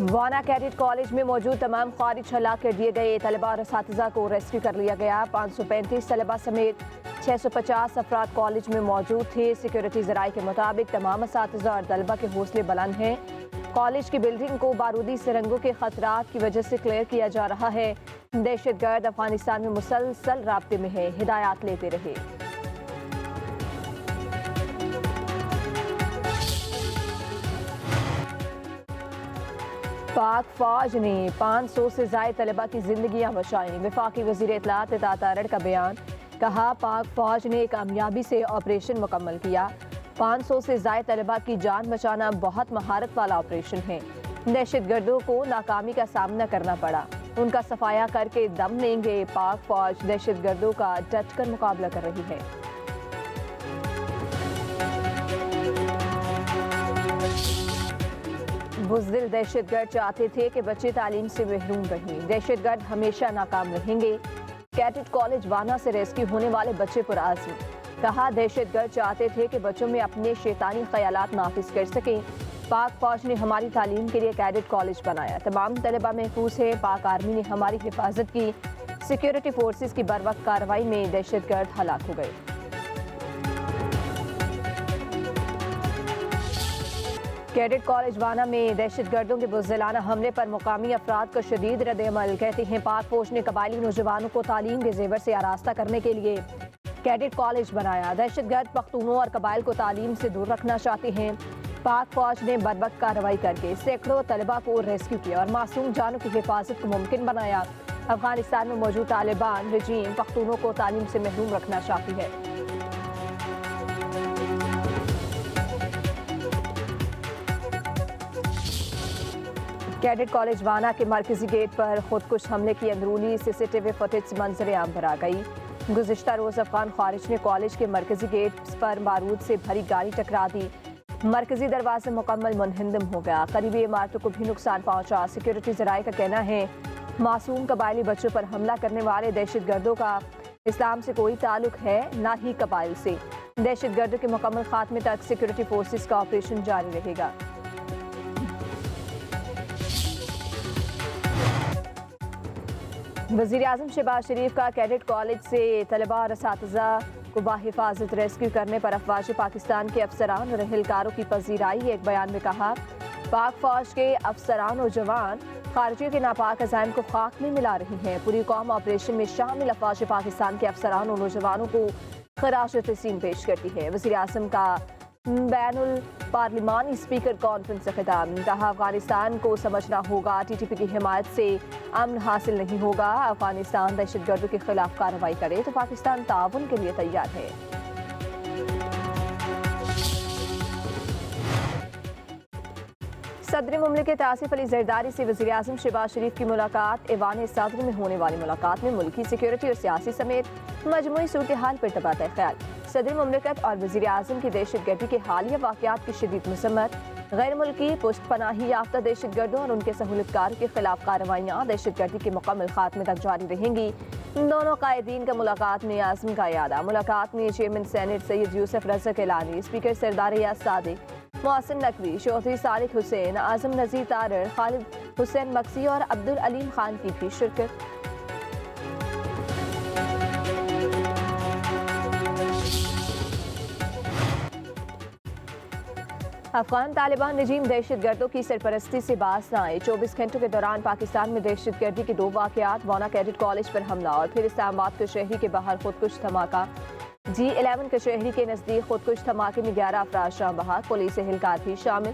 वाना cadet college में मौजूद तमाम खारिज हलाक कर दिए गए तलबा और असातिज़ा को रेस्क्यू कर लिया गया। 535 तलबा समेत 650 अफराद कॉलेज में मौजूद थे। सिक्योरिटी ज़राए के मुताबिक तमाम असातिज़ा और तलबा के हौसले बुलंद हैं। कॉलेज की बिल्डिंग को बारूदी सुरंगों के खतरात की वजह से क्लियर किया जा रहा है। दहशतगर्द अफगानिस्तान में मुसलसल राब्ते में है, हिदायत लेते रहे। पाक फौज ने 500 से ज़ायद तलबा की जिंदगियां बचाई। वफाकी वज़ीर इत्तलात इताअत तारड़ का बयान। कहा, पाक फौज ने कामयाबी से ऑपरेशन मुकम्मल किया। 500 से ज़ायद तलबा की जान बचाना बहुत महारत वाला ऑपरेशन है। दहशतगर्दों को नाकामी का सामना करना पड़ा, उनका सफाया करके दम लेंगे। पाक फौज दहशतगर्दों का डटकर मुकाबला कर रही है। बुज़दिल दहशतगर्द चाहते थे कि बच्चे तालीम से महरूम रहें। दहशतगर्द हमेशा नाकाम रहेंगे। कैडेट कॉलेज वाना से रेस्क्यू होने वाले बच्चे पुरआज़म। कहा, दहशतगर्द चाहते थे कि बच्चों में अपने शैतानी ख्यालात नाफिज कर सकें। पाक फौज ने हमारी तालीम के लिए कैडेट कॉलेज बनाया। तमाम तलबा महफूज है। पाक आर्मी ने हमारी हिफाजत की। सिक्योरिटी फोर्सेस की बरवक्त कार्रवाई में दहशतगर्द हलाक हो गए। कैडेट कॉलेज वाना में दहशतगर्दों के बुज़दिलाना हमले पर मुकामी अफराद का शदीद रद्द-ए-अमल। कहते हैं, पाक फौज ने कबायली नौजवानों को तालीम के जेवर से आरास्ता करने के लिए कैडेट कॉलेज बनाया। दहशतगर्द पख्तूनों और कबाइल को तालीम से दूर रखना चाहते हैं। पाक फौज ने बरवक्त कार्रवाई करके सैकड़ों तलबा को रेस्क्यू किया और मासूम जानों की हिफाजत को मुमकिन बनाया। अफगानिस्तान में मौजूद तालिबान रजीम पख्तूनों को तालीम से महरूम रखना चाहती है। कैडेट कॉलेज वाना के मरकजी गेट पर खुदकुश हमले की अंदरूनी सीसीटीवी फुटेज मंजर आम पर आ गई। गुज़िश्ता रोज़ अफगान खारिज ने कॉलेज के मरकजी गेट पर बारूद से भरी गाड़ी टकरा दी। मरकजी दरवाजा मुकम्मल मुनहदम हो गया। करीबी इमारतों को भी नुकसान पहुंचा। सिक्योरिटी ज़राए का कहना है, मासूम कबायली बच्चों पर हमला करने वाले दहशतगर्दों का इस्लाम से कोई ताल्लुक है, ना ही कबाइल से। दहशतगर्दों के मुकम्मल खात्मे तक सिक्योरिटी फोर्सेस का ऑपरेशन जारी रहेगा। वज़ीर आज़म शहबाज शरीफ का कैडेट कॉलेज से तलबा और असातिज़ा को बाहिफाजत रेस्क्यू करने पर अफवाज पाकिस्तान के अफसरान और एहलकारों की पजीराई। एक बयान में कहा, पाक फौज के अफसरान और जवान खारजियों के नापाक अज़ाइम को खाक में मिला रही हैं। पूरी कौम ऑपरेशन में शामिल अफवाज पाकिस्तान के अफसरान और नौजवानों को खराज तहसीन पेश करती है। वज़ीर आज़म का बैनुल पार्लिमानी स्पीकर कॉन्फ्रेंस से खिताब। कहा, अफगानिस्तान को समझना होगा, TTP की हिमायत से अमन हासिल नहीं होगा। अफगानिस्तान दहशतगर्दों के खिलाफ कार्रवाई करे तो पाकिस्तान ताउन के लिए तैयार है। सदर मुमलिकत आसिफ अली जरदारी से वज़ीर आज़म शहबाज शरीफ की मुलाकात। ऐवान सदर में होने वाली मुलाकात में मुल्की सिक्योरिटी और सियासी समेत मजमूई सूरत हाल पर तबादला ख्याल। सदर मुमलिकत और वज़ीर आज़म की दहशतगर्दी के हालिया वाक़यात की शदीद मज़म्मत। गैर मुल्की पुष्ट पनाही याफ्ता दहशतगर्दों और उनके सहूलतकारों के खिलाफ कार्रवाइयाँ दहशतगर्दी के मुकम्मल खात्मे तक जारी रहेंगी। दोनों कायदीन का मुलाकात में आज़म का यादा। मुलाकात में चेयरमैन सेनेट सैयद यूसुफ रज़क एलानी, स्पीकर सरदार रियाज सादिक, मोहसिन नकवी, चौधरी सालिक हुसैन, आज़म नज़ीर तारड़, खालिद हुसैन मक्सी और अब्दुल अलीम खान की भी शिरकत। अफगान तालिबान रजीम दहशतगर्दों की सरपरस्ती से बाज न आए। 24 घंटों के दौरान पाकिस्तान में दहशतगर्दी के 2 वाक़यात। वाना कैडेट कॉलेज पर हमला और फिर इस्लामाबाद कशहरी के बाहर खुदकुश धमाका। G11 कशहरी के नज़दीक खुदकुश धमाके में 11 अफराद शाह बहाक, पुलिस एहलकार भी शामिल।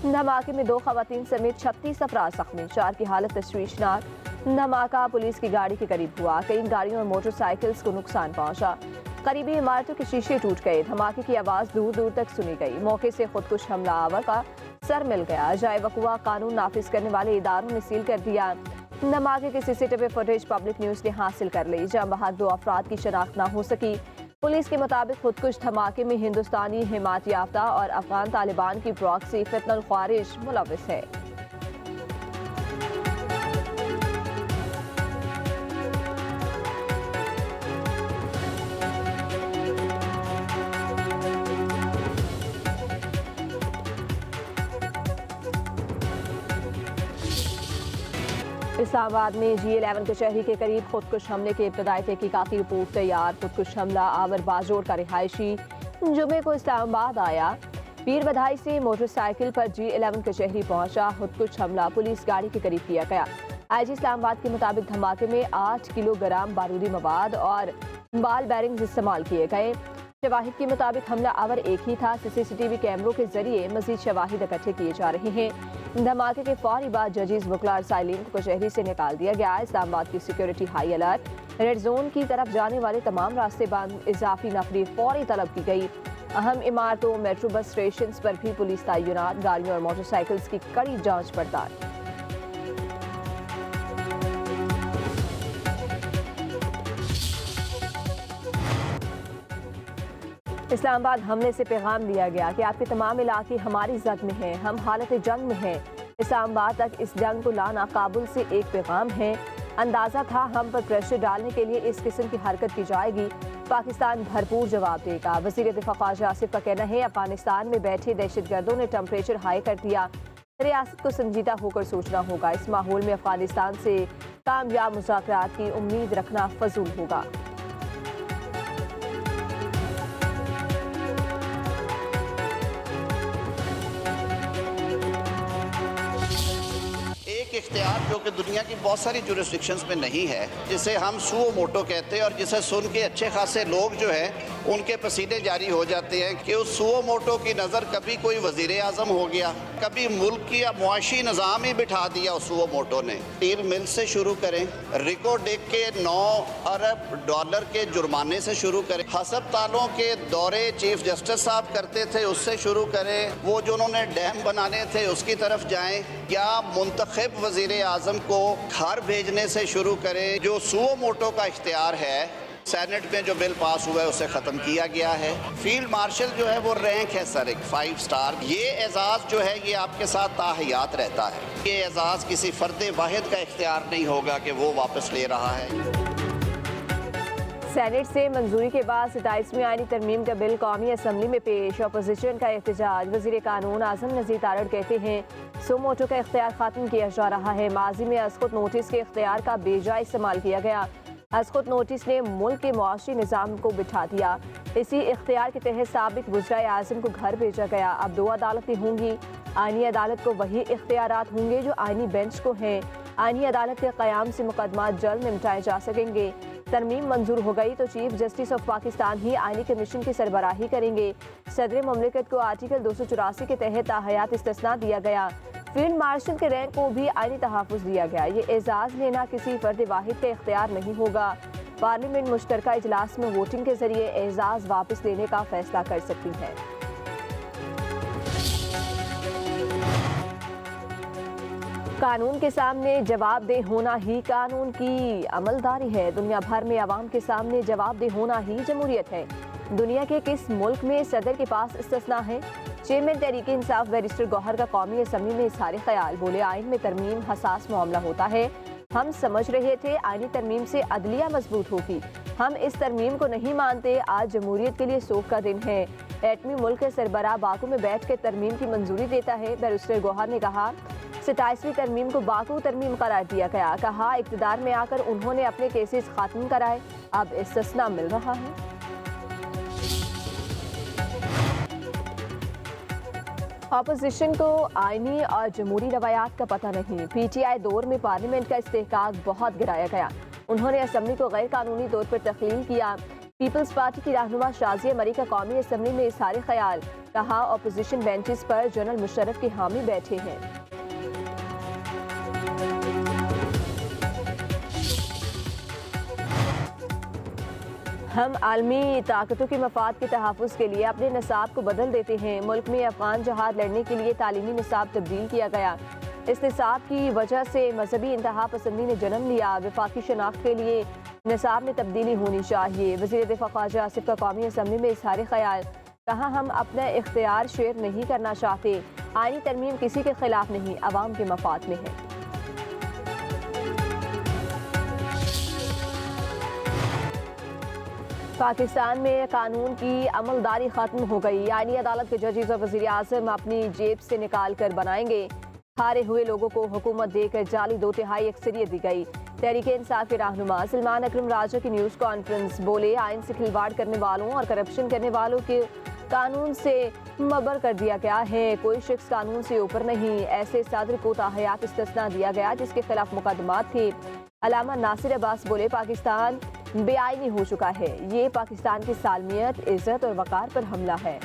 धमाके में 2 खवातीन समेत 36 अफराद जख्मी, 4 की हालत तशवीशनाक। धमाका पुलिस की गाड़ी के करीब हुआ। कई गाड़ियों और मोटरसाइकिल्स को नुकसान पहुंचा। करीबी इमारतों के शीशे टूट गए। धमाके की आवाज़ दूर दूर तक सुनी गई। मौके से खुदकुश हमलावर का सर मिल गया। जाए वक़ुआ कानून नाफिज करने वाले इदारों ने सील कर दिया। धमाके की CCTV फुटेज पब्लिक न्यूज़ ने हासिल कर ली। जहां बहाक 2 अफराद की शनाख्त ना हो सकी। पुलिस के मुताबिक खुदकुश धमाके में हिंदुस्तानी हिमायत याफ्ता और अफगान तालिबान की प्रॉक्सी फितनल ख्वारिज मुलविस है। इस्लामाबाद में G11 कचहरी के करीब खुदकुश हमले के इब्तदाई तहकीकाती रिपोर्ट तैयार। खुदकुश हमला आवर बाजोड़ का रिहायशी जुमे को इस्लामाबाद आया। पीर बधाई से मोटरसाइकिल पर G11 कचहरी पहुंचा। खुदकुश हमला पुलिस गाड़ी के करीब किया गया। IG इस्लामाबाद के मुताबिक धमाके में 8 किलोग्राम बारूदी मवाद और बाल बैरिंग्स इस्तेमाल किए गए। शवाहिद के मुताबिक हमला आवर एक ही था। CCTV कैमरों के जरिए मजीद शवाहिद इकट्ठे किए जा रहे हैं। धमाके के फौरी बाद जजेस वकला और साइलिन को कचहरी से निकाल दिया गया। इस्लामाबाद की security high alert. Red zone की तरफ जाने वाले तमाम रास्ते बंद। इजाफी नफरी फौरी तलब की गई। अहम इमारतों, मेट्रो बस स्टेशन पर भी पुलिस तैनात। गाड़ियों और मोटरसाइकिल्स की कड़ी जांच पड़ताल। इस्लामाबाद हमले से पैगाम दिया गया कि आपके तमाम इलाके हमारी जद में हैं, हम हालत जंग में हैं। इस्लामाबाद तक इस जंग को लाना काबुल से एक पैगाम है। अंदाज़ा था हम पर प्रेशर डालने के लिए इस किस्म की हरकत की जाएगी। पाकिस्तान भरपूर जवाब देगा। वज़ीर दिफ़ा ख्वाजा आसिफ का कहना है अफगानिस्तान में बैठे दहशतगर्दों ने टेम्परेचर हाई कर दिया। रियासत को संजीदा होकर सोचना होगा। इस माहौल में अफगानिस्तान से कामयाब मुज़ाकरात की उम्मीद रखना फजूल होगा। इख्तियार जो कि दुनिया की बहुत सारी जुरिस्डिक्शंस में नहीं है, जिसे हम सुओ मोटो कहते हैं और जिसे सुन के अच्छे खासे लोग जो हैं उनके पसीने जारी हो जाते हैं कि उस सुओ मोटो की नज़र कभी कोई वज़ीर आज़म हो गया, कभी मुल्क की या मुआशी निज़ाम ही बिठा दिया उस सुओ मोटो ने। स्टील मिल से शुरू करें, रिको डेक के 9 अरब डॉलर के जुर्माने से शुरू करें, हस्पतालों के दौरे चीफ जस्टिस साहब करते थे उससे शुरू करें, वो जो उन्होंने डैम बनाने थे उसकी तरफ जाएं, या मुंतखब वज़ीर आज़म को घर भेजने से शुरू करें। जो सुओ मोटो का इख्तियार है सेनेट में जो बिल पास हुआ है उसे ख़त्म किया गया है। फील्ड मार्शल जो है वो रैंक है सर, एक 5 स्टार। ये एजाज़ जो है ये आपके साथ ताहयात रहता है। ये एजाज़ किसी फ़र्द वाहिद का इख्तियार नहीं होगा कि वो वापस ले रहा है। सेनेट से मंजूरी के बाद 27वीं आईनी तरमीम का बिल कौमी असम्बली में पेश। अपोजिशन का एहतजाज। वज़ीर कानून आज़म नज़ीर तारड़ कहते हैं सुओ मोटो का इख्तियार ख़त्म किया जा रहा है। माजी में असखुद नोटिस के इख्तियार का बेजा इस्तेमाल किया गया। असखुद नोटिस ने मुल्क के मुआशी निज़ाम को बिठा दिया। इसी इख्तियार के तहत साबिक वज़ीर आज़म को घर भेजा गया। अब 2 अदालतें होंगी। आईनी अदालत को वही इख्तियारात होंगे जो आईनी बेंच को हैं। आईनी अदालत के क़याम से मुकदमात जल्द निपटाए जा सकेंगे। तरमीम मंजूर हो गई तो चीफ जस्टिस ऑफ पाकिस्तान ही आईनी कमीशन की सरबराही करेंगे। सदर मुमलिकत को आर्टिकल 284 के तहत ताहयात इस्तिस्ना दिया गया। फील्ड मार्शल के रैंक को भी आईनी तहफ़्फ़ुज़ दिया गया। ये एजाज़ लेना किसी फ़र्द वाहिद का इख्तियार नहीं होगा। पार्लियामेंट मुश्तरका इजलास में वोटिंग के जरिए एजाज़ वापस लेने का फैसला कर सकती है। कानून के सामने जवाबदेह होना ही कानून की अमलदारी है। दुनिया भर में अवाम के सामने जवाबदेह होना ही जमहूरियत है। दुनिया के किस मुल्क में सदर के पास इस्तिस्ना है? चेयरमैन तहरीक इंसाफ बैरिस्टर गौहर का कौमी असम्बली में इज़हार ख्याल। बोले आइन में तरमीम हसास मामला होता है। हम समझ रहे थे आइनी तरमीम से अदलिया मजबूत होगी। हम इस तरमीम को नहीं मानते। आज जमहूरियत के लिए सोग का दिन है। एटमी मुल्क के सरबराह बाकू में बैठ कर तरमीम की मंजूरी देता है। बैरिस्टर गौहर ने कहा 27वीं तरमीम को बाकू तरमीम करार दिया गया। कहा इक़्तिदार में आकर उन्होंने अपने केसेस ख़त्म कराए, अब इस्तिस्ना मिल रहा है। अपोजिशन को आईनी और जमहूरी रवायात का पता नहीं। PTI दौर में पार्लियामेंट का इस्तेहकाक बहुत गिराया गया। उन्होंने असम्बली को गैर कानूनी तौर पर तख्लील किया। पीपल्स पार्टी की रहनुमा शाज़िया मरी का कौमी असम्बली में इज़हार ख्याल। कहा अपोजिशन बेंचेस पर जनरल मुशर्रफ के हामी बैठे हैं। हम आलमी ताकतों के मफाद के तहफ़्फ़ुज़ के लिए अपने निसाब को बदल देते हैं। मुल्क में अफ़गान जहाद लड़ने के लिए तालीमी निसाब तब्दील किया गया। इस निसाब की वजह से मजहबी इंतहा पसंदी ने जन्म लिया। वफाकी शनाख्त के लिए निसाब में तब्दीली होनी चाहिए। वज़ीर दिफ़ा ख्वाजा आसिफ का कौमी असम्बली में इज़हार ख्याल। कहा हम अपना इख्तियार शेयर नहीं करना चाहते। आईनी तरमीम किसी के खिलाफ नहीं, अवाम के मफाद में है। पाकिस्तान में कानून की अमलदारी खत्म हो गई। आईनी अदालत के जजेस और वज़ीर आज़म अपनी जेब से निकाल कर बनाएंगे। ہارے ہوئے لوگوں کو حکومت دے کر جعلی 2/3 اکثریت دی گئی۔ تحریک انصاف کے رہنما سلمان اکرم راجہ کی نیوز کانفرنس، بولے آئین سے کھلواڑ کرنے والوں اور کرپشن کرنے والوں کے قانون سے مبر کر دیا گیا ہے، کوئی شخص قانون سے اوپر نہیں۔ ایسے صدر کو تاحیات استثناء دیا گیا جس کے خلاف مقدمات تھے۔ علامہ ناصر عباس بولے پاکستان بے آئینی ہو چکا ہے، یہ پاکستان کی سالمیت، عزت اور وقار پر حملہ ہے۔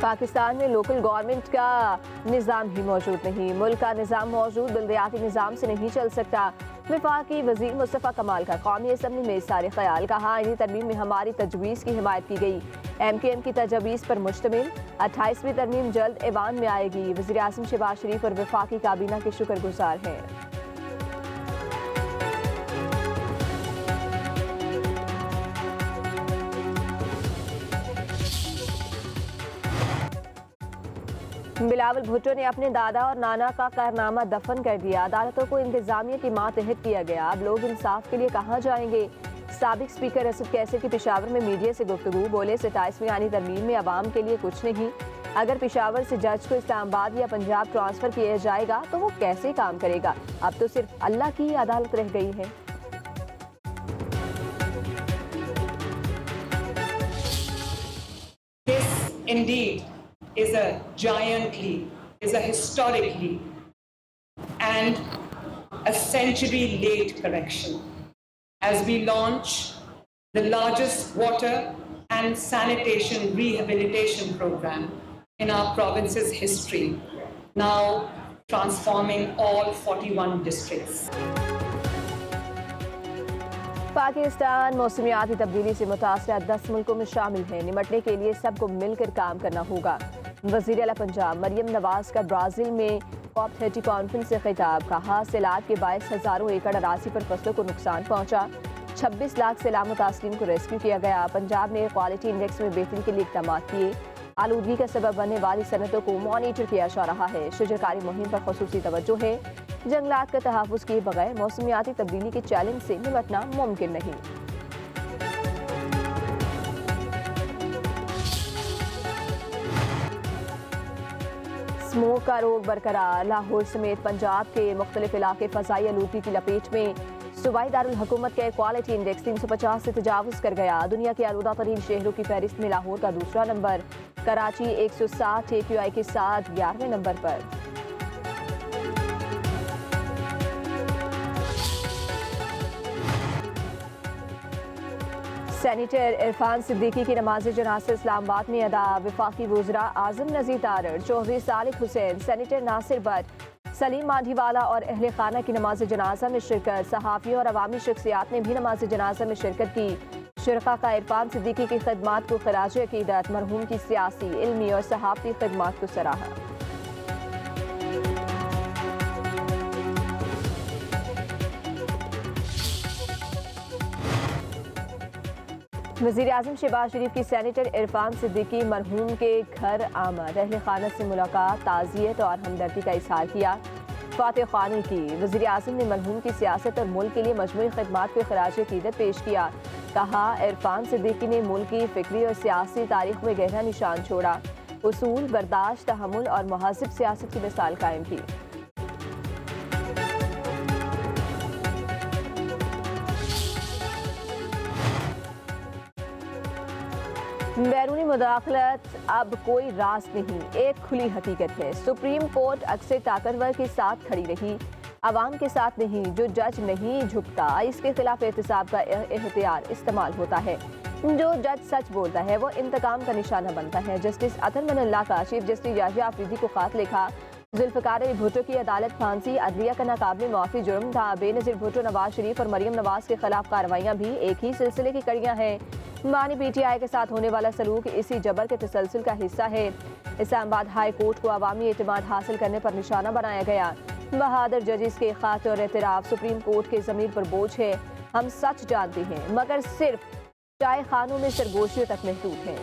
پاکستان میں لوکل گورنمنٹ کا نظام ہی موجود نہیں، ملک کا نظام موجود بلدیاتی نظام سے نہیں چل سکتا۔ وفاقی وزیر مصطفیٰ کمال کا قومی اسمبلی میں اظہار خیال، کہا آئینی ترمیم میں ہماری تجویز کی حمایت کی گئی، ایم کیو ایم کی تجاویز پر مشتمل 28ویں ترمیم جلد ایوان میں آئے گی۔ وزیر اعظم شہباز شریف اور وفاقی کابینہ کے شکر گزار ہیں۔ بلاول بھٹو نے اپنے دادا اور نانا کا کارنامہ دفن کر دیا، عدالتوں کو انتظامیہ کی ماتحت کیا گیا، اب لوگ انصاف کے لیے کہاں جائیں گے؟ سابق اسپیکر اسد کیسر کی پشاور میں میڈیا سے گفتگو، بولے 27ویں آئینی ترمیم میں عوام کے لیے کچھ نہیں، اگر پشاور سے جج کو اسلام آباد یا پنجاب ٹرانسفر کیا جائے گا تو وہ کیسے کام کرے گا؟ اب تو صرف اللہ کی عدالت رہ گئی ہے۔ This indeed is a giant leap, is a historic leap, and a century-late correction as we launch the largest water and sanitation rehabilitation program in our province's history, now transforming all 41 districts. Pakistan موسمیاتی تبدیلی سے متاثرہ 10 ملکوں میں شامل ہے، نمٹنے کے لیے سب کو مل کر کام کرنا ہوگا۔ وزیر اعلیٰ پنجاب مریم نواز کا برازیل میں COP 30 کانفرنس سے خطاب، کہا سیلاب کے باعث ہزاروں ایکڑ اراضی پر فصلوں کو نقصان پہنچا، 26 لاکھ سیلاب متاثرین کو ریسکیو کیا گیا۔ پنجاب نے کوالٹی انڈیکس میں بہتری کے لیے اقدامات کیے، آلودگی کا سبب بننے والی صنعتوں کو مانیٹر کیا جا رہا ہے، شجرکاری مہم پر خصوصی توجہ ہے، جنگلات کا تحفظ کیے بغیر موسمیاتی تبدیلی کے چیلنج سے نمٹنا ممکن نہیں۔ اسموگ کا روگ برقرار، لاہور سمیت پنجاب کے مختلف علاقے فضائی آلودگی کی لپیٹ میں، صوبائی دارالحکومت کا ایئر کوالٹی انڈیکس 350 سے تجاوز کر گیا، دنیا کے آلودہ ترین شہروں کی فہرست میں لاہور کا دوسرا نمبر، کراچی 160 AQI کے ساتھ 11ویں نمبر پر۔ سینیٹر عرفان صدیقی کی نماز جنازہ اسلام آباد میں ادا، وفاقی وزراء اعظم نذیر تارڑ، چودھری صالح حسین، سینیٹر ناصر بٹ، سلیم مانڈھی والا اور اہل خانہ کی نماز جنازہ میں شرکت، صحافیوں اور عوامی شخصیات نے بھی نماز جنازہ میں شرکت کی۔ شرکاء کا عرفان صدیقی کی خدمات کو خراج عقیدت، مرحوم کی سیاسی، علمی اور صحافتی خدمات کو سراہا۔ وزیر اعظم شہباز شریف کی سینیٹر عرفان صدیقی مرحوم کے گھر آمد، اہل خانہ سے ملاقات، تعزیت اور ہمدردی کا اظہار کیا، فاتح خوانی کی۔ وزیر اعظم نے مرحوم کی سیاست اور ملک کے لیے مجموعی خدمات کو خراج عقیدت پیش کیا، کہا عرفان صدیقی نے ملک کی فکری اور سیاسی تاریخ میں گہرا نشان چھوڑا، اصول، برداشت، تحمل اور مہذب سیاست کی مثال قائم کی۔ بیرونی مداخلت اب کوئی راز نہیں، ایک کھلی حقیقت ہے، سپریم کورٹ اکثر طاقتور کے ساتھ کھڑی رہی، عوام کے ساتھ نہیں، جو جج نہیں جھکتا اس کے خلاف احتساب کا اختیار استعمال ہوتا ہے، جو جج سچ بولتا ہے وہ انتقام کا نشانہ بنتا ہے۔ جسٹس اطہر من اللہ کا چیف جسٹس یحییٰ آفریدی کو خط لکھا، ذوالفقار علی بھٹو کی عدالت پھانسی، عدلیہ کا ناقابل معافی جرم تھا، بے نظیر بھٹو، نواز شریف اور مریم نواز کے خلاف کارروائیاں بھی ایک ہی سلسلے کی کڑیاں ہیں، مانی پی ٹی آئی کے ساتھ ہونے والا سلوک اسی جبر کے تسلسل کا حصہ ہے۔ اسلام آباد ہائی کورٹ کو عوامی اعتماد حاصل کرنے پر نشانہ بنایا گیا، بہادر ججز کے خط اور اعتراف سپریم کورٹ کے ضمیر پر بوجھ ہے، ہم سچ جانتے ہیں مگر صرف چائے خانوں میں سرگوشیوں تک محدود ہیں۔